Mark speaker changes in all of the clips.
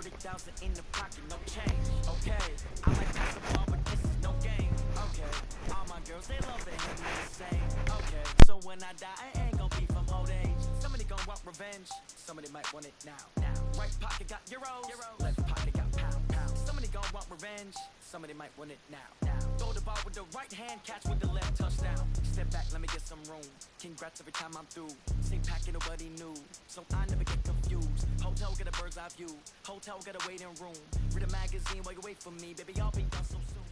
Speaker 1: 30,000 in the pocket, no change. Okay, I might pass the ball, but this is no game. Okay, all my girls, they love it, and they the same. Okay, so when I die, I ain't gonna be from old age. Somebody gonna want revenge, somebody might want it now. Right pocket got euros, left pocket got pound. Somebody gonna want revenge, somebody might want it now. Throw the ball with the right hand, catch with the left, touchdown. Step back, let me get some room. Congrats every time I'm through. Same packet, nobody knew, so I never get confused. Hotel get a bird's eye view, hotel get a waiting room. Read a magazine while you wait for me, baby, I'll be done so soon.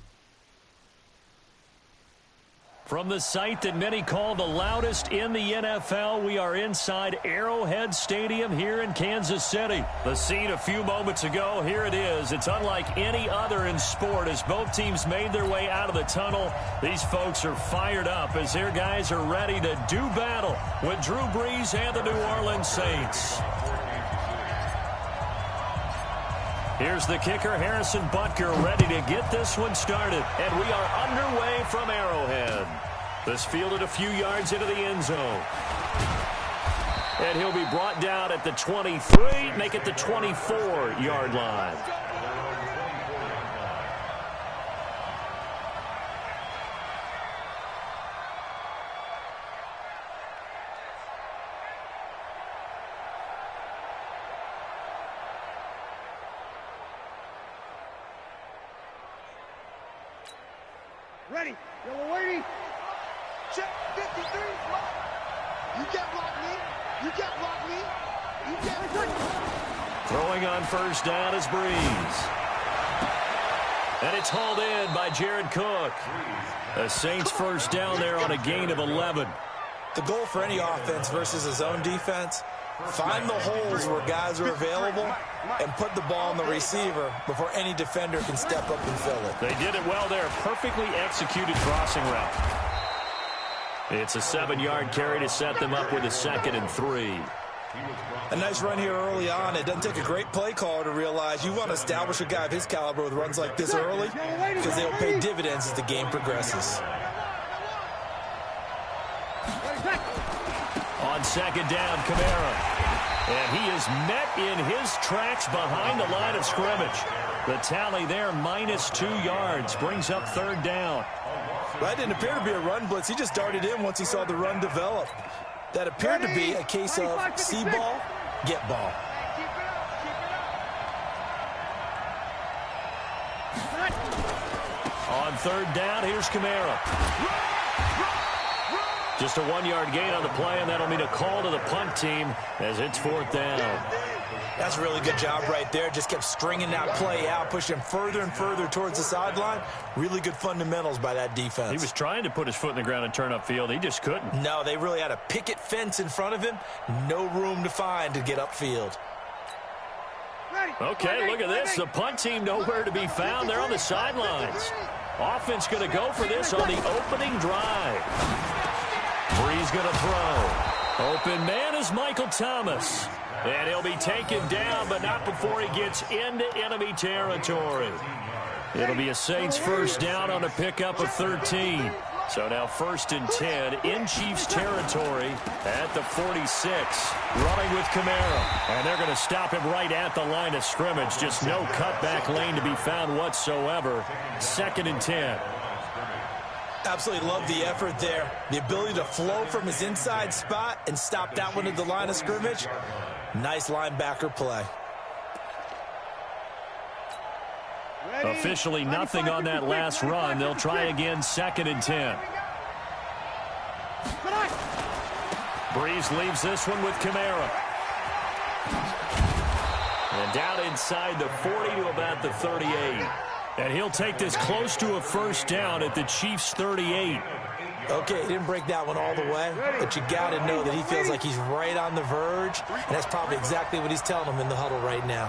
Speaker 2: From the site that many call the loudest in the NFL, we are inside Arrowhead Stadium here in Kansas City. The scene a few moments ago, here it is. It's unlike any other in sport as both teams made their way out of the tunnel. These folks are fired up as their guys are ready to do battle with Drew Brees and the New Orleans Saints. Here's the kicker, Harrison Butker, ready to get this one started. And we are underway from Arrowhead. This fielded a few yards into the end zone. And he'll be brought down at the 23, make it the 24-yard line.
Speaker 3: Ready. Yellow lady. Check 53. You can't block me. You can't block me. You can't block me.
Speaker 2: Throwing on first down is Brees. And it's hauled in by Jared Cook. The Saints first down there on a gain of 11.
Speaker 4: The goal for any offense versus his own defense, find the holes where guys are available and put the ball on the receiver before any defender can step up and fill it.
Speaker 2: They did it well there. Perfectly executed crossing route. It's a 7-yard carry to set them up with a 2nd and 3.
Speaker 4: A nice run here early on. It doesn't take a great play caller to realize you want to establish a guy of his caliber with runs like this early because they'll pay dividends as the game progresses.
Speaker 2: On 2nd down, Kamara. And he is met in his tracks behind the line of scrimmage. The tally there, -2 yards, brings up 3rd down.
Speaker 4: That didn't appear to be a run blitz. He just darted in once he saw the run develop. That appeared to be a case of see ball, get ball.
Speaker 2: On 3rd down, here's Kamara. Just a 1-yard gain on the play, and that'll mean a call to the punt team as it's 4th down.
Speaker 4: That's a really good job right there. Just kept stringing that play out, pushing him further and further towards the sideline. Really good fundamentals by that defense.
Speaker 2: He was trying to put his foot in the ground and turn upfield. He just couldn't.
Speaker 4: No, they really had a picket fence in front of him. No room to find to get upfield.
Speaker 2: Okay, look at this. The punt team nowhere to be found. They're on the sidelines. Offense going to go for this on the opening drive. Brees going to throw. Open man is Michael Thomas. And he'll be taken down, but not before he gets into enemy territory. It'll be a Saints first down on a pickup of 13. So now 1st and 10 in Chiefs territory at the 46. Running with Kamara. And they're going to stop him right at the line of scrimmage. Just no cutback lane to be found whatsoever. 2nd and 10.
Speaker 4: Absolutely love the effort there. The ability to flow from his inside spot and stop that one at the line of scrimmage. Nice linebacker play.
Speaker 2: Officially nothing on that last run. They'll try again 2nd and 10. Brees leaves this one with Kamara. And down inside the 40 to about the 38. And he'll take this close to a first down at the Chiefs' 38.
Speaker 4: Okay, he didn't break that one all the way, but you got to know that he feels like he's right on the verge, and that's probably exactly what he's telling him in the huddle right now.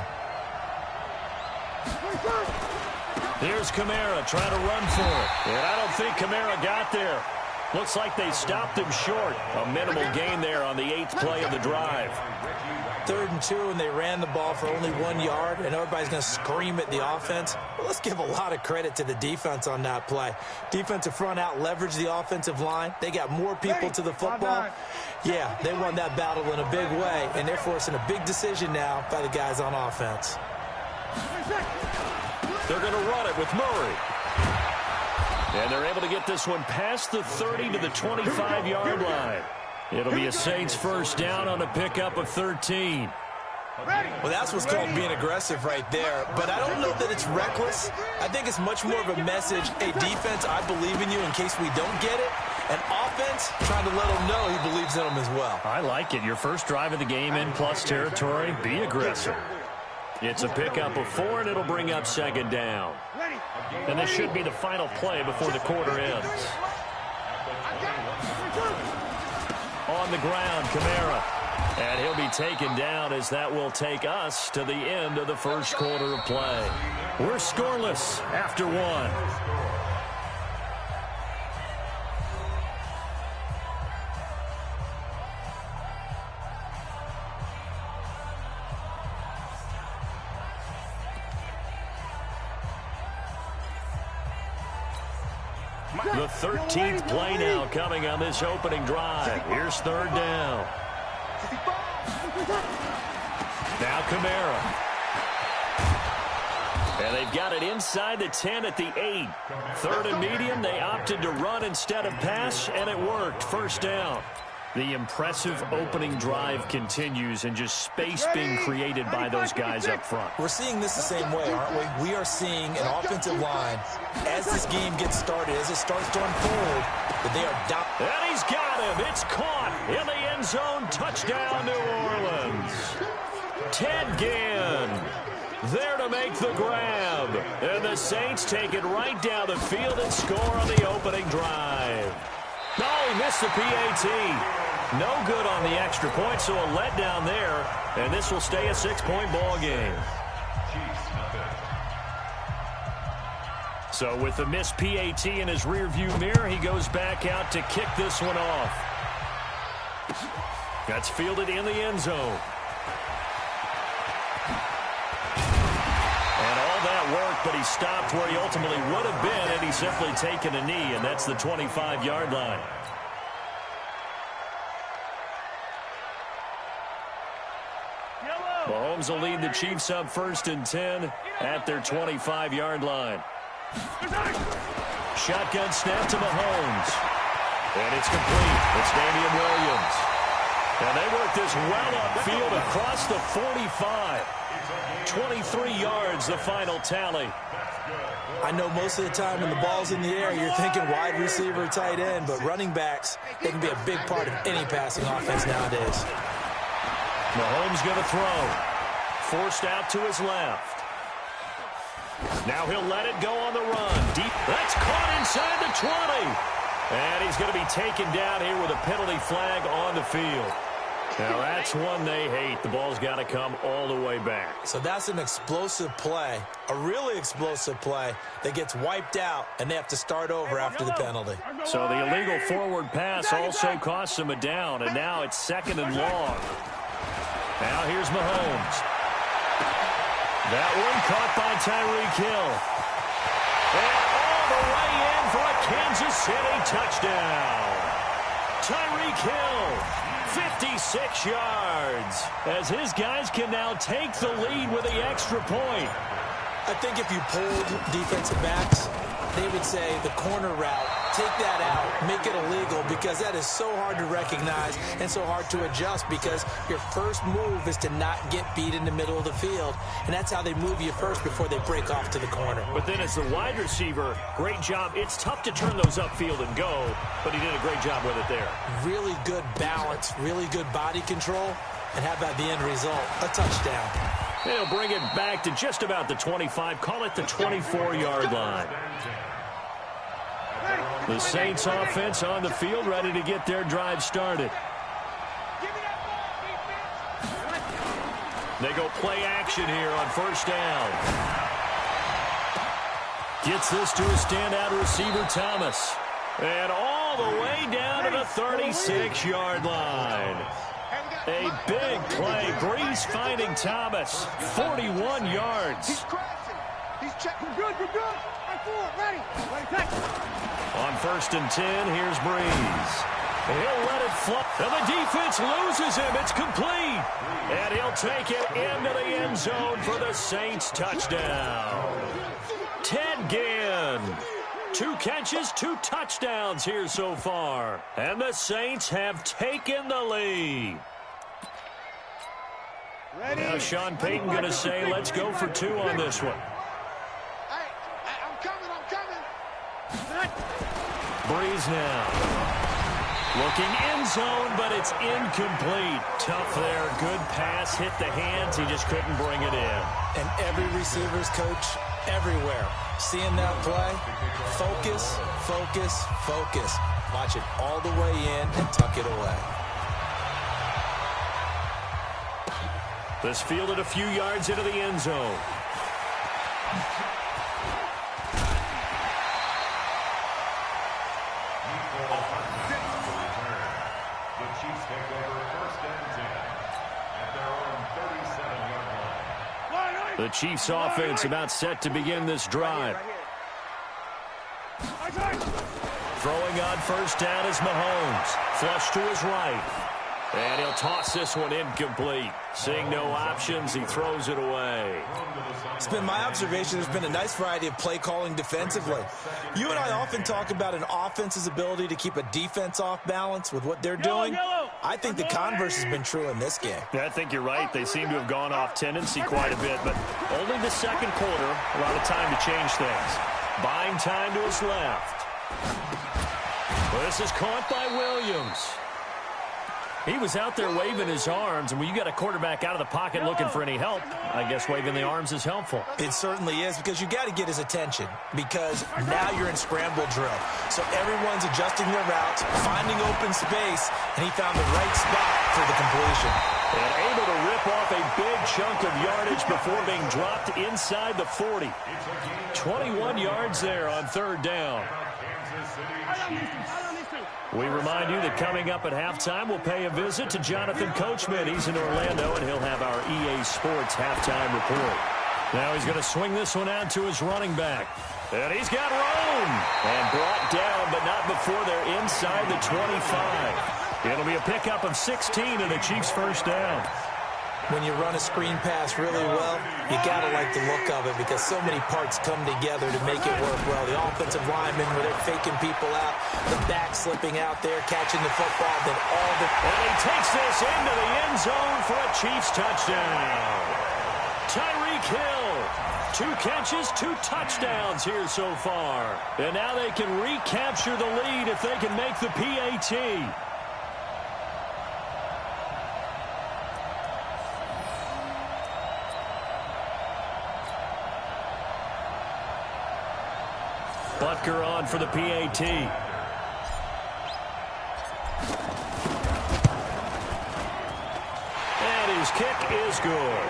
Speaker 2: Here's Kamara trying to run for it. And I don't think Kamara got there. Looks like they stopped him short. A minimal gain there on the 8th play of the drive.
Speaker 4: 3rd and 2, and they ran the ball for only 1 yard, and everybody's going to scream at the offense. Well, let's give a lot of credit to the defense on that play. Defensive front out leveraged the offensive line. They got more people to the football. Yeah, they won that battle in a big way, and they're forcing a big decision now by the guys on offense.
Speaker 2: They're going to run it with Murray. And they're able to get this one past the 30 to the 25-yard line. It'll be a Saints first down on a pickup of 13.
Speaker 4: Well, that's what's called being aggressive right there. But I don't know that it's reckless. I think it's much more of a message, hey, defense, I believe in you in case we don't get it. And offense, trying to let them know he believes in them as well.
Speaker 2: I like it. Your first drive of the game in plus territory, be aggressive. It's a pickup of 4, and it'll bring up second down. And this should be the final play before the quarter ends. On the ground, Kamara. And he'll be taken down as that will take us to the end of the first quarter of play. We're scoreless after 1. The 13th play now coming on this opening drive. Here's third down. Now Kamara. And they've got it inside the 10 at the 8. Third and medium, they opted to run instead of pass, and it worked. First down. The impressive opening drive continues, and just space being created by those guys up front.
Speaker 4: We're seeing this the same way, aren't we? We are seeing an offensive line, as this game gets started, as it starts to unfold, that they are down.
Speaker 2: And he's got him. It's caught in the end zone. Touchdown, New Orleans. Ted Ginn there to make the grab. And the Saints take it right down the field and score on the opening drive. No, he missed the PAT. No good on the extra point, so a letdown there. And this will stay a 6-point ball game. So with the missed PAT in his rearview mirror, he goes back out to kick this one off. That's fielded in the end zone. And all that worked, but he stopped where he ultimately would have been had he simply taken a knee, and that's the 25-yard line. Mahomes will lead the Chiefs up first and 10 at their 25-yard line. Shotgun snap to Mahomes. And it's complete. It's Damian Williams. And they work this well upfield across the 45. 23 yards, the final tally.
Speaker 4: I know most of the time when the ball's in the air, you're thinking wide receiver, tight end, but running backs, they can be a big part of any passing offense nowadays.
Speaker 2: Mahomes going to throw. Forced out to his left. Now he'll let it go on the run. Deep. That's caught inside the 20. And he's going to be taken down here with a penalty flag on the field. Now that's one they hate. The ball's got to come all the way back.
Speaker 4: So that's an explosive play, a really explosive play that gets wiped out, and they have to start over after the penalty.
Speaker 2: So the illegal forward pass also costs them a down, and now it's 2nd and long. Now here's Mahomes. That one caught by Tyreek Hill. And all the way in for a Kansas City touchdown. Tyreek Hill. 56 yards as his guys can now take the lead with the extra point.
Speaker 4: I think if you polled defensive backs, they would say the corner route, take that out, make it illegal, because that is so hard to recognize and so hard to adjust, because your first move is to not get beat in the middle of the field, and that's how they move you first before they break off to the corner.
Speaker 2: But then as the wide receiver, great job. It's tough to turn those upfield and go, but he did a great job with it there.
Speaker 4: Really good balance, really good body control, and how about the end result? A touchdown.
Speaker 2: They'll bring it back to just about the 25, call it the 24-yard line. The Saints offense on the field, ready to get their drive started. They go play action here on first down. Gets this to a standout receiver, Thomas. And all the way down to the 36-yard line. A big play. Breeze finding Thomas. 41 yards.
Speaker 3: He's crashing. He's checking. We're good. Ready.
Speaker 2: On first and 10, here's Breeze. He'll let it fly. And the defense loses him. It's complete. And he'll take it into the end zone for the Saints touchdown. Ted Ginn. 2 catches, 2 touchdowns here so far. And the Saints have taken the lead. Now Sean Payton going to say, let's go for 2 on this one.
Speaker 3: I'm coming.
Speaker 2: Breeze now. Looking end zone, but it's incomplete. Tough there. Good pass. Hit the hands. He just couldn't bring it in.
Speaker 4: And every receiver's coach everywhere. Seeing that play, focus, focus, focus. Watch it all the way in and tuck it away.
Speaker 2: This fielded a few yards into the end zone. The Chiefs offense about set to begin this drive. Throwing on first down is Mahomes. Flush to his right. And he'll toss this one incomplete. Seeing no options, he throws it away.
Speaker 4: It's been my observation there's been a nice variety of play calling defensively. You and I often talk about an offense's ability to keep a defense off balance with what they're doing. I think the converse has been true in this game.
Speaker 2: Yeah, I think you're right. They seem to have gone off tendency quite a bit, but only the second quarter, a lot of time to change things. Buying time to his left. Well, this is caught by Williams. He was out there waving his arms, and when you got a quarterback out of the pocket looking for any help, I guess waving the arms is helpful.
Speaker 4: It certainly is, because you got to get his attention, because now you're in scramble drill. So everyone's adjusting their routes, finding open space, and he found the right spot for the completion.
Speaker 2: And able to rip off a big chunk of yardage before being dropped inside the 40. 21 yards there on third down. We remind you that coming up at halftime, we'll pay a visit to Jonathan Coachman. He's in Orlando, and he'll have our EA Sports halftime report. Now he's going to swing this one out to his running back. And he's got room. And brought down, but not before they're inside the 25. It'll be a pickup of 16 and the Chiefs' first down.
Speaker 4: When you run a screen pass really well, you got to like the look of it, because so many parts come together to make it work well. The offensive linemen, where they're faking people out, the back slipping out there, catching the football, then all the...
Speaker 2: And he takes this into the end zone for a Chiefs touchdown. Tyreek Hill, 2 catches, 2 touchdowns here so far. And now they can recapture the lead if they can make the PAT. Butker on for the PAT. And his kick is good.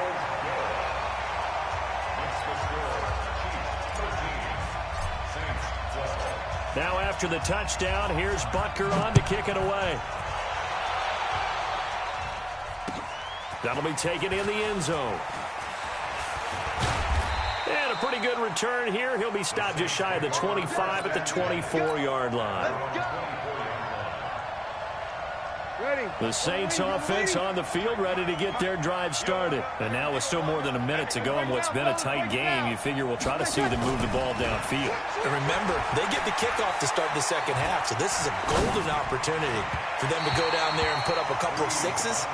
Speaker 2: Now after the touchdown, here's Butker on to kick it away. That'll be taken in the end zone. And a pretty good return here. He'll be stopped just shy of the 25 at the 24-yard line. The Saints offense on the field, ready to get their drive started. And now with still more than a minute to go in what's been a tight game, you figure we'll try to see them move the ball downfield.
Speaker 4: And remember, they get the kickoff to start the second half, so this is a golden opportunity for them to go down there and put up a couple of sixes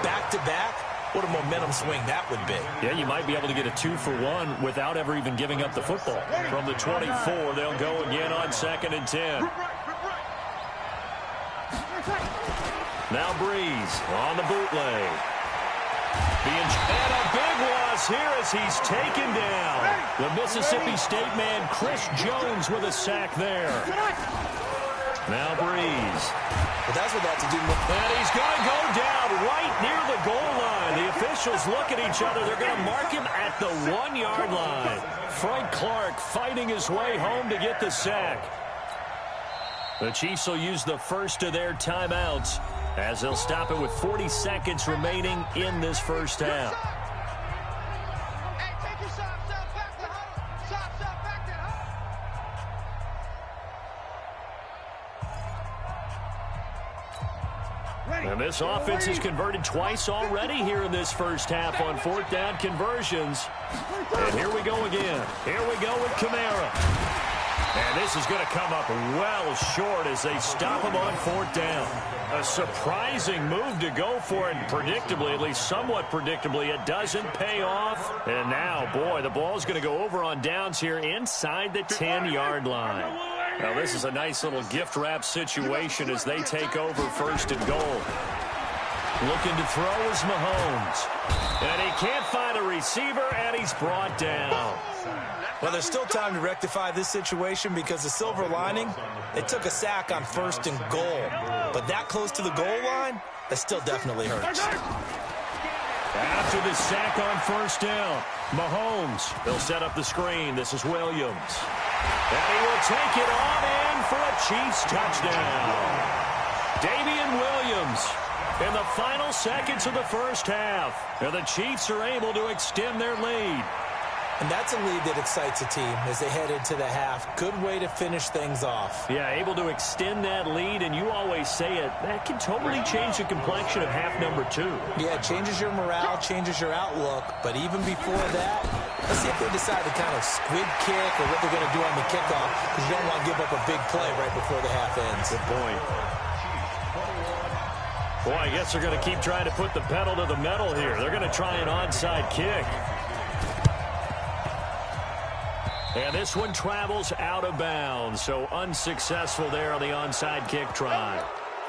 Speaker 4: back-to-back. What a momentum swing that would be.
Speaker 2: Yeah, you might be able to get a 2-for-1 without ever even giving up the football. From the 24, they'll go again on 2nd and 10. Now Breeze on the bootleg. And a big loss here as he's taken down. The Mississippi State man, Chris Jones, with a sack there. Now Breeze.
Speaker 4: But that's what that to do.
Speaker 2: And he's going to go down right near the goal line. The officials look at each other. They're going to mark him at the 1-yard line. Frank Clark fighting his way home to get the sack. The Chiefs will use the first of their timeouts as they'll stop it with 40 seconds remaining in this first half. And this offense has converted twice already here in this first half on fourth down conversions. And here we go again. Here we go with Kamara. And this is going to come up well short as they stop him on fourth down. A surprising move to go for it, and predictably, at least somewhat predictably, it doesn't pay off. And now, boy, the ball's going to go over on downs here inside the 10-yard line. Now, this is a nice little gift wrap situation as they take over first and goal. Looking to throw is Mahomes. And he can't find a receiver, and he's brought down.
Speaker 4: Well, there's still time to rectify this situation because the silver lining, they took a sack on first and goal. But that close to the goal line, that still definitely hurts.
Speaker 2: After the sack on first down, Mahomes, they'll set up the screen. This is Williams. And he will take it on in for a Chiefs touchdown. Damian Williams in the final seconds of the first half. And the Chiefs are able to extend their lead.
Speaker 4: And that's a lead that excites a team as they head into the half. Good way to finish things off.
Speaker 2: Yeah, able to extend that lead, and you always say it, that can totally change the complexion of half number 2.
Speaker 4: Yeah, it changes your morale, changes your outlook. But even before that, let's see if they decide to kind of squib kick or what they're going to do on the kickoff, because you don't want to give up a big play right before the half ends.
Speaker 2: Good point. Boy, I guess they're going to keep trying to put the pedal to the metal here. They're going to try an onside kick. And this one travels out of bounds, so unsuccessful there on the onside kick try.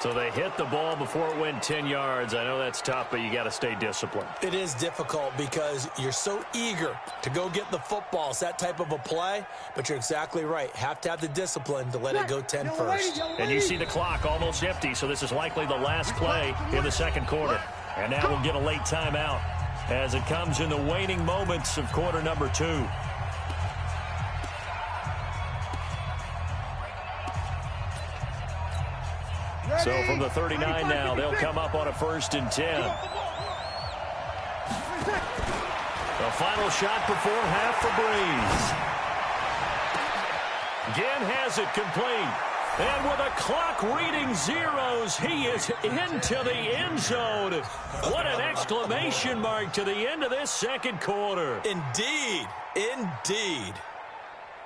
Speaker 2: So they hit the ball before it went 10 yards. I know that's tough, but you got to stay disciplined.
Speaker 4: It is difficult because you're so eager to go get the football. It's that type of a play, but you're exactly right. Have to have the discipline to let it go 10 first.
Speaker 2: And you see the clock almost empty, so this is likely the last play in the second quarter. And now we'll get a late timeout as it comes in the waning moments of quarter number 2. So from the 39 now, they'll come up on a 1st and 10. The final shot before half for Breeze. Ginn has it complete. And with a clock reading zeros, he is into the end zone. What an exclamation mark to the end of this second quarter.
Speaker 4: Indeed. Indeed.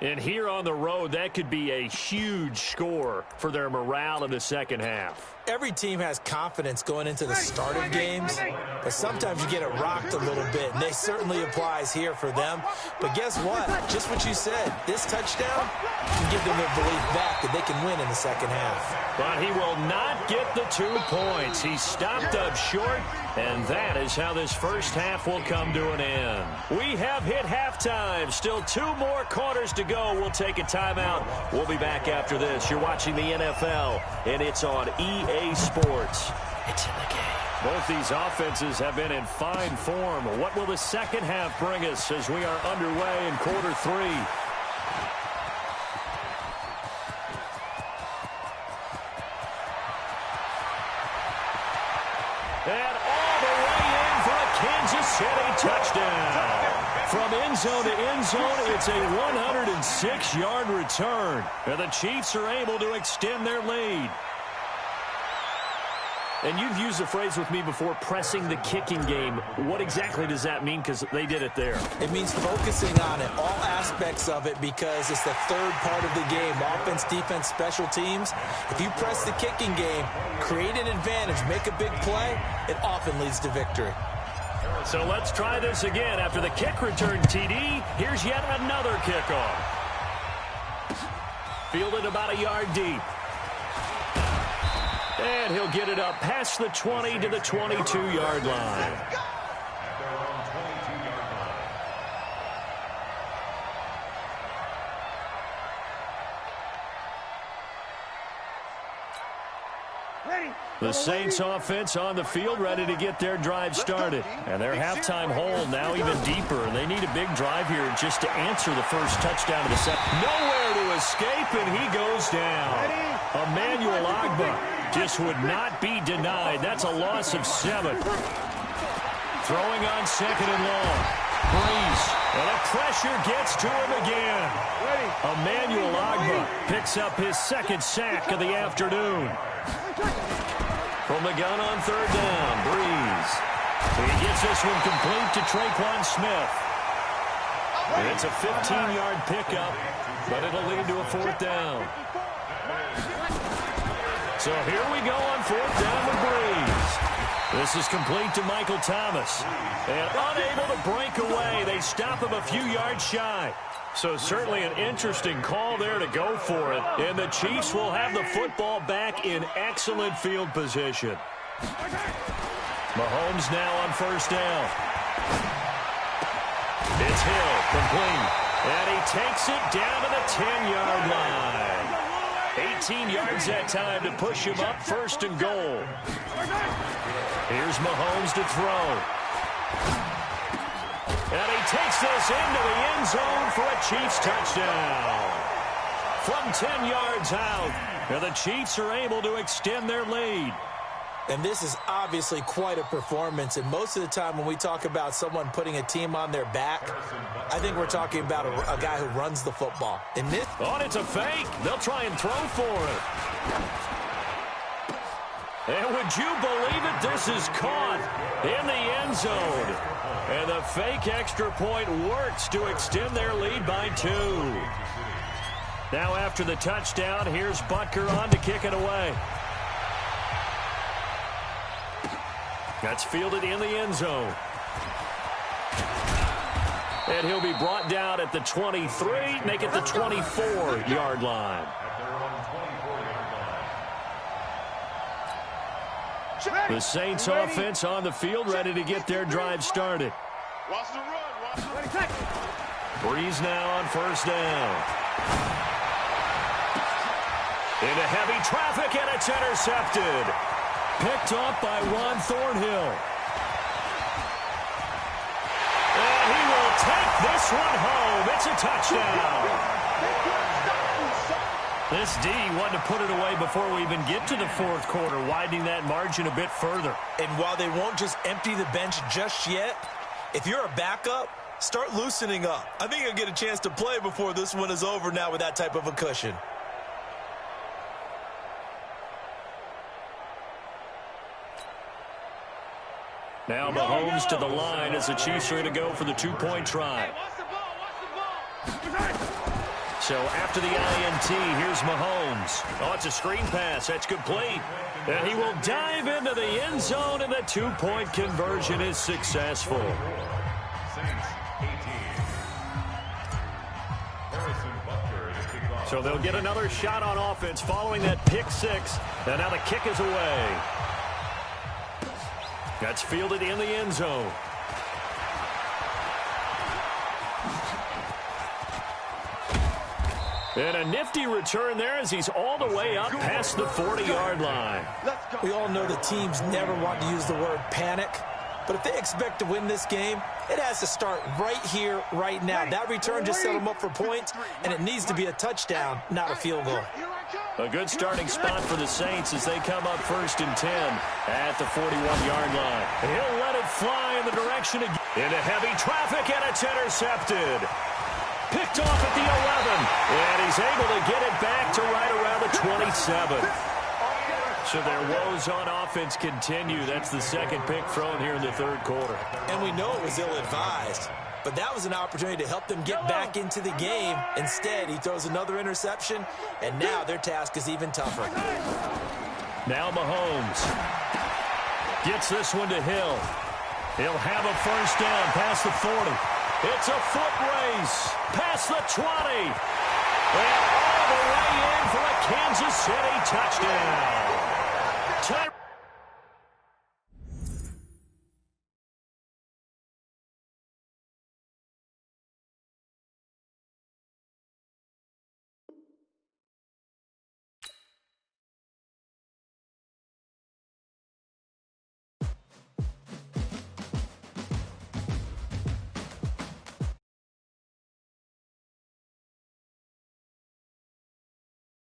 Speaker 2: And here on the road, that could be a huge score for their morale in the second half.
Speaker 4: Every team has confidence going into the start of games, but sometimes you get it rocked a little bit, and this certainly applies here for them. But guess what? Just what you said, this touchdown can give them their belief back that they can win in the second half.
Speaker 2: But he will not get the 2 points. He stopped up short, and that is how this first half will come to an end. We have hit halftime. Still 2 more quarters to go. We'll take a timeout. We'll be back after this. You're watching the NFL, and it's on EA Sports. It's in the game. Both these offenses have been in fine form. What will the second half bring us as we are underway in quarter 3? And all the way in for a Kansas City touchdown. From end zone to end zone, it's a 106-yard return. And the Chiefs are able to extend their lead. And you've used the phrase with me before, pressing the kicking game. What exactly does that mean? Because they did it there.
Speaker 4: It means focusing on it, all aspects of it, because it's the third part of the game. Offense, defense, special teams. If you press the kicking game, create an advantage, make a big play, it often leads to victory.
Speaker 2: So let's try this again. After the kick return TD, here's yet another kickoff. Fielded about a yard deep. And he'll get it up past the 20 to the 22-yard line. The Saints offense on the field, ready to get their drive started. And their halftime hole now even deeper. And they need a big drive here just to answer the first touchdown of the set. Nowhere to escape, and he goes down. Emmanuel Ogbah just would not be denied. That's a loss of 7. Throwing on 2nd and long. Breeze. And the pressure gets to him again. Emmanuel Ogbah picks up his 2nd sack of the afternoon. From the gun on third down, Breeze. He gets this one complete to Traquan Smith. And it's a 15-yard pickup, but it'll lead to a fourth down. So here we go on fourth down with Breeze. This is complete to Michael Thomas. And unable to break away, they stop him a few yards shy. So certainly an interesting call there to go for it. And the Chiefs will have the football back in excellent field position. Mahomes now on first down. It's Hill, complete. And he takes it down to the 10-yard line. 18 yards that time to push him up first and goal. Here's Mahomes to throw. And he takes this into the end zone for a Chiefs touchdown. From 10 yards out, and the Chiefs are able to extend their lead.
Speaker 4: And this is obviously quite a performance. And most of the time when we talk about someone putting a team on their back, I think we're talking about a guy who runs the football. And this...
Speaker 2: Oh, it's a fake. They'll try and throw for it. And would you believe it? This is caught in the end zone. And the fake extra point works to extend their lead by 2. Now after the touchdown, here's Butker on to kick it away. That's fielded in the end zone. And he'll be brought down at the 23, make it the 24-yard line. The Saints offense on the field, ready to get their drive started. Breeze now on first down. Into heavy traffic, and it's intercepted. Picked up by Ron Thornhill. And he will take this one home. It's a touchdown. This D wanted to put it away before we even get to the fourth quarter, widening that margin a bit further.
Speaker 4: And while they won't just empty the bench just yet, if you're a backup, start loosening up. I think you'll get a chance to play before this one is over now with that type of a cushion.
Speaker 2: Now Mahomes to the line as the Chiefs are going to go for the two-point try. So after the INT, here's Mahomes. Oh, it's a screen pass. That's complete. And he will dive into the end zone, and the two-point conversion is successful. So they'll get another shot on offense following that pick six. And now the kick is away. That's fielded in the end zone. And a nifty return there as he's all the way up past the 40-yard line.
Speaker 4: We all know the teams never want to use the word panic, but if they expect to win this game, it has to start right here, right now. That return just set them up for points, and it needs to be a touchdown, not a field goal.
Speaker 2: A good starting spot for the Saints as they come up first and 10 at the 41-yard line. He'll let it fly in the direction of into heavy traffic, and it's intercepted. Picked off at the 11, and he's able to get it back to right around the 27. So their woes on offense continue. That's the second pick thrown here in the third quarter.
Speaker 4: And we know it was ill-advised, but that was an opportunity to help them get back into the game. Instead, he throws another interception, and now their task is even tougher.
Speaker 2: Now Mahomes gets this one to Hill. He'll have a first down past the 40. It's a foot race past the 20. And all the way in for a Kansas City touchdown.